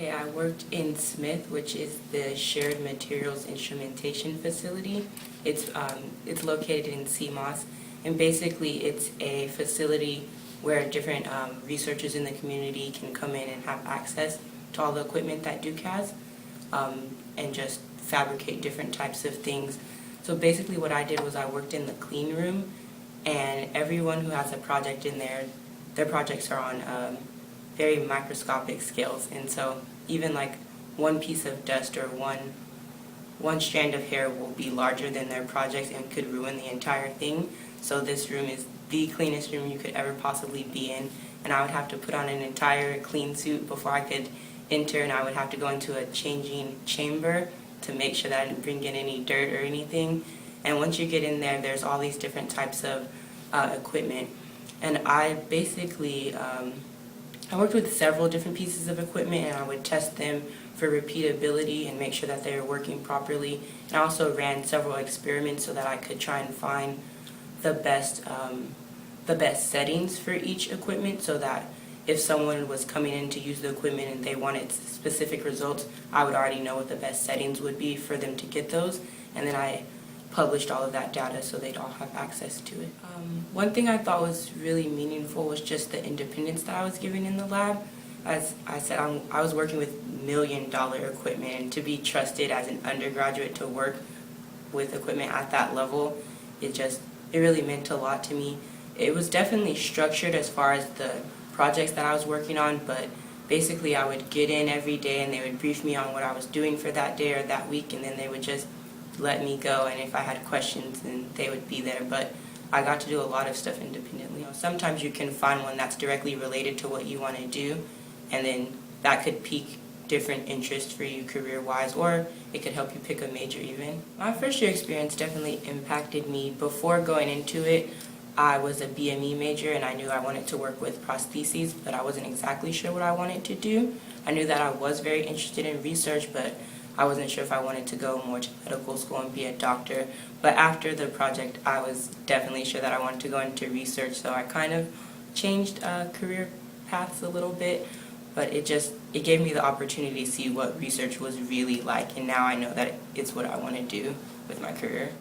Okay, I worked in Smith, which is the Shared Materials Instrumentation Facility. It's located in CMOS, and basically it's a facility where different researchers in the community can come in and have access to all the equipment that Duke has, and just fabricate different types of things. So basically what I did was I worked in the clean room, and everyone who has a project in there, their projects are on very microscopic scales, and so even like one piece of dust or one strand of hair will be larger than their project and could ruin the entire thing. So this room is the cleanest room you could ever possibly be in, and I would have to put on an entire clean suit before I could enter, and I would have to go into a changing chamber to make sure that I didn't bring in any dirt or anything. And once you get in there, there's all these different types of equipment, and I basically I worked with several different pieces of equipment, and I would test them for repeatability and make sure that they were working properly. And I also ran several experiments so that I could try and find the best settings for each equipment, so that if someone was coming in to use the equipment and they wanted specific results, I would already know what the best settings would be for them to get those. And then I published all of that data so they'd all have access to it. One thing I thought was really meaningful was just the independence that I was given in the lab. As I said, I was working with million-dollar equipment, and to be trusted as an undergraduate to work with equipment at that level, it really meant a lot to me. It was definitely structured as far as the projects that I was working on, but basically I would get in every day and they would brief me on what I was doing for that day or that week, and then they would just let me go, and if I had questions then they would be there. But I got to do a lot of stuff independently. Sometimes you can find one that's directly related to what you want to do, and then that could pique different interests for you career-wise, or it could help you pick a major even. My first year experience definitely impacted me. Before going into it, I was a BME major, and I knew I wanted to work with prostheses, but I wasn't exactly sure what I wanted to do. I knew that I was very interested in research, but I wasn't sure if I wanted to go more to medical school and be a doctor. But after the project, I was definitely sure that I wanted to go into research, so I kind of changed career paths a little bit. But it gave me the opportunity to see what research was really like, and now I know that it's what I want to do with my career.